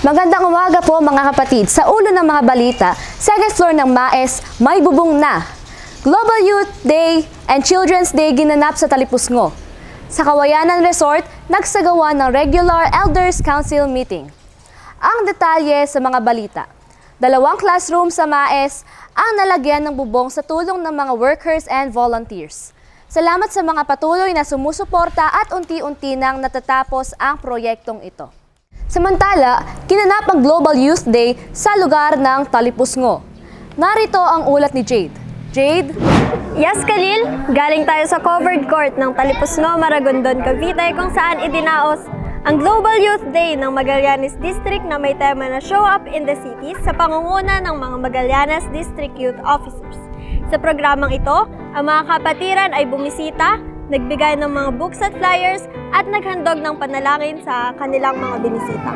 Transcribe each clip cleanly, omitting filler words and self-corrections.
Magandang umaga po mga kapatid. Sa ulo ng mga balita, second floor ng MAES may bubong na. Global Youth Day and Children's Day ginanap sa Talipusngo. Sa Kawayanan Resort, nagsagawa ng regular Elders Council meeting. Ang detalye sa mga balita. 2 classroom sa MAES ang nalagyan ng bubong sa tulong ng mga workers and volunteers. Salamat sa mga patuloy na sumusuporta at unti-unti nang natatapos ang proyektong ito. Samantala, kinanap ang Global Youth Day sa lugar ng Talipusngo. Narito ang ulat ni Jade. Jade? Yes, Khalil. Galing tayo sa covered court ng Talipusngo, Maragondon, Cavite kung saan idinaos ang Global Youth Day ng Magallanes District na may tema na Show Up in the City sa pangunguna ng mga Magallanes District Youth Officers. Sa programang ito, ang mga kapatiran ay bumisita, nagbigay ng mga books at flyers at naghandog ng panalangin sa kanilang mga binisita.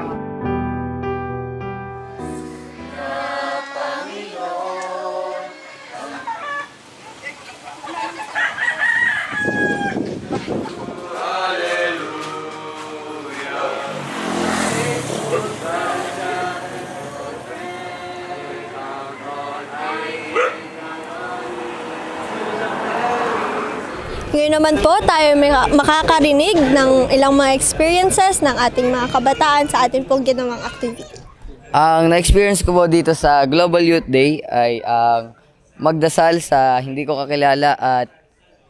Ngayon naman po, tayo may makakarinig ng ilang mga experiences ng ating mga kabataan sa ating pong ginawang activity. Ang na-experience ko po dito sa Global Youth Day ay ang magdasal sa hindi ko kakilala at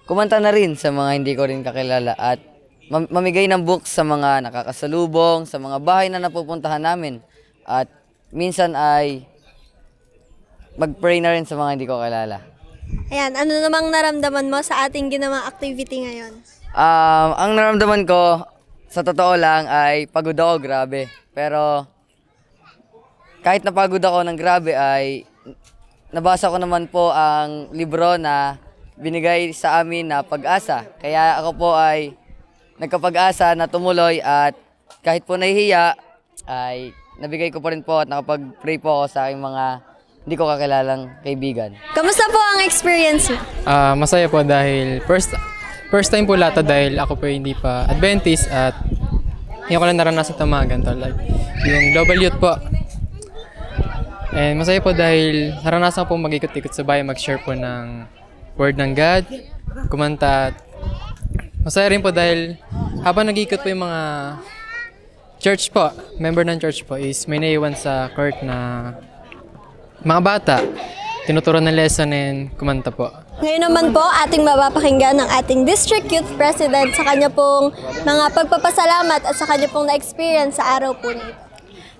kumanta na rin sa mga hindi ko rin kakilala at mamigay ng books sa mga nakakasalubong, sa mga bahay na napupuntahan namin at minsan ay mag-pray na rin sa mga hindi ko kakilala. Ayan, ano namang naramdaman mo sa ating ginawang activity ngayon? Ang naramdaman ko, sa totoo lang, ay pagod ako, grabe. Pero kahit napagod ako ng grabe ay nabasa ko naman po ang libro na binigay sa amin na pag-asa. Kaya ako po ay nagkapag-asa na tumuloy at kahit po nahihiya ay nabigay ko pa rin po at nakapag-pray po ako sa aking mga hindi ko kakilalang kaibigan. Kamusta po ang experience mo? Masaya po dahil first time po lahat dahil ako po hindi pa Adventist at hindi ko lang naranasan ito mga ganito. Like, yung Global Youth po. And masaya po dahil naranasan po mag-ikot-ikot sa bahay, mag-share po ng word ng God, kumanta. Masaya rin po dahil habang nag-ikot po yung mga church po, member ng church po is may naiwan sa court na mga bata, tinuturuan ng lesson and kumanta po. Ngayon naman po, ating mapapakinggan ng ating District Youth President sa kanya pong mga pagpapasalamat at sa kanya pong na-experience sa araw po nito.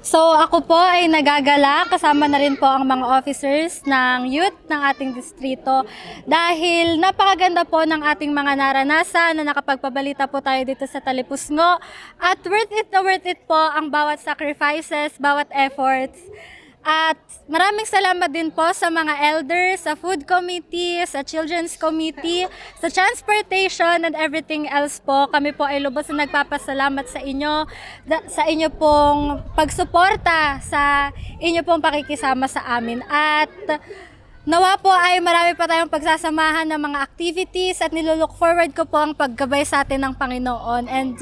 So ako po ay nagagala, kasama na rin po ang mga officers ng youth ng ating distrito dahil napakaganda po ng ating mga naranasan na nakapagpabalita po tayo dito sa Talipusngo at worth it po ang bawat sacrifices, bawat efforts. At maraming salamat din po sa mga elders, sa food committee, sa children's committee, sa transportation and everything else po. Kami po ay lubos na nagpapasalamat sa inyo pong pagsuporta, sa inyo pong pakikisama sa amin. At nawa po ay marami pa tayong pagsasamahan ng mga activities at nilook forward ko po ang paggabay sa atin ng Panginoon and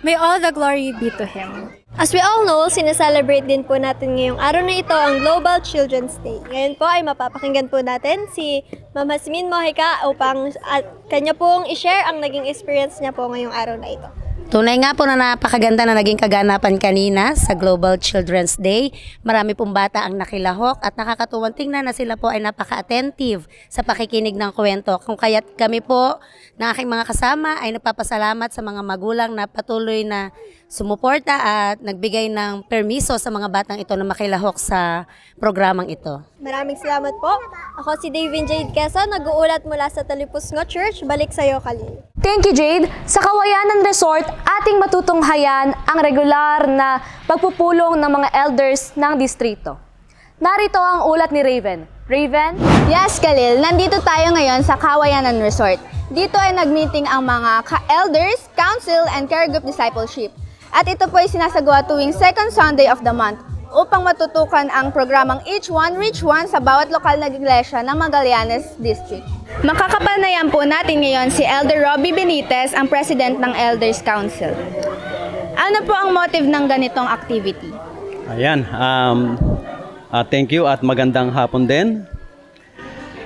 may all the glory be to Him. As we all know, sineselebrate din po natin ngayong araw na ito ang Global Children's Day. Ngayon po ay mapapakinggan po natin si Ma'am Hasmin Mojica upang kanya pong i-share ang naging experience niya po ngayong araw na ito. Tunay nga po na napakaganda na naging kaganapan kanina sa Global Children's Day. Marami pong bata ang nakilahok at nakakatuwang tingnan na sila po ay napaka-attentive sa pakikinig ng kwento. Kung kaya't kami po na aking mga kasama ay nagpapasalamat sa mga magulang na patuloy na sumuporta at nagbigay ng permiso sa mga batang ito na makilahok sa programang ito. Maraming salamat po. Ako si Davin Jade Quezon, nag-uulat mula sa Talipusngo Church. Balik sa'yo, Khalil. Thank you, Jade. Sa Kawayanan Resort, ating matutunghayan ang regular na pagpupulong ng mga elders ng distrito. Narito ang ulat ni Raven. Raven? Yes, Khalil. Nandito tayo ngayon sa Kawayanan Resort. Dito ay nagmeeting ang mga elders, council, and care group discipleship. At ito po ay sinasagawa tuwing second Sunday of the month upang matutukan ang programang Each One Reach One sa bawat lokal na iglesia ng Magallanes District. Makakapanayan po natin ngayon si Elder Robbie Benitez, ang President ng Elders Council. Ano po ang motive ng ganitong activity? Ayan, thank you at magandang hapon din.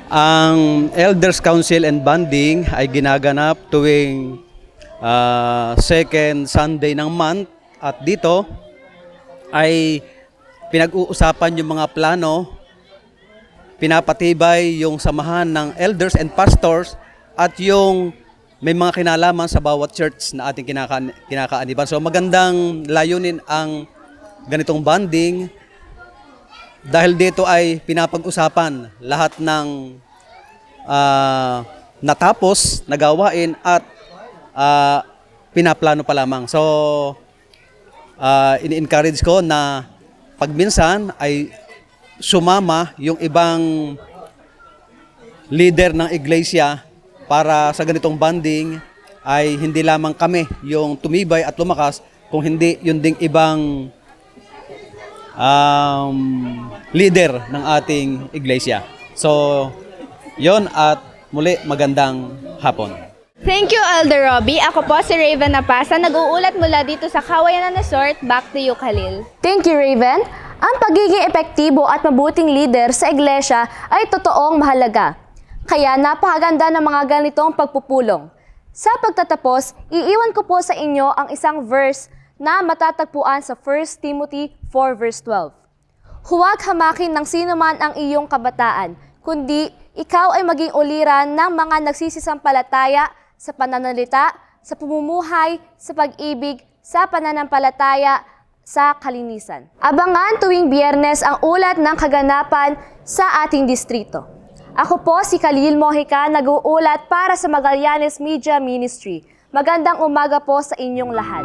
Ang Elders Council and Bonding ay ginaganap tuwing second Sunday ng month at dito ay pinag-uusapan yung mga plano, pinapatibay yung samahan ng elders and pastors at yung may mga kinalaman sa bawat church na ating kinakaaniban. So magandang layunin ang ganitong bonding dahil dito ay pinapag-usapan lahat ng natapos na gawain at pinaplano pa lamang. So ini-encourage ko na pagminsan ay sumama yung ibang leader ng iglesia para sa ganitong bonding ay hindi lamang kami yung tumibay at lumakas, kung hindi yun ding ibang leader ng ating iglesia. So, yon at muli magandang hapon. Thank you, Elder Robbie. Ako po si Raven Napasa, nag-uulat mula dito sa Kawayanan Resort. Back to you, Khalil. Thank you, Raven. Ang pagiging epektibo at mabuting leader sa iglesia ay totoong mahalaga. Kaya napakaganda ng mga ganitong pagpupulong. Sa pagtatapos, iiwan ko po sa inyo ang isang verse na matatagpuan sa 1 Timothy 4 verse 12. Huwag hamakin ng sino man ang iyong kabataan, kundi ikaw ay maging uliran ng mga nagsisisampalataya sa pananalita, sa pamumuhay, sa pag-ibig, sa pananampalataya, sa kalinisan. Abangan tuwing Biyernes ang ulat ng kaganapan sa ating distrito. Ako po si Khalil Mojica, nag-uulat para sa Magallanes Media Ministry. Magandang umaga po sa inyong lahat.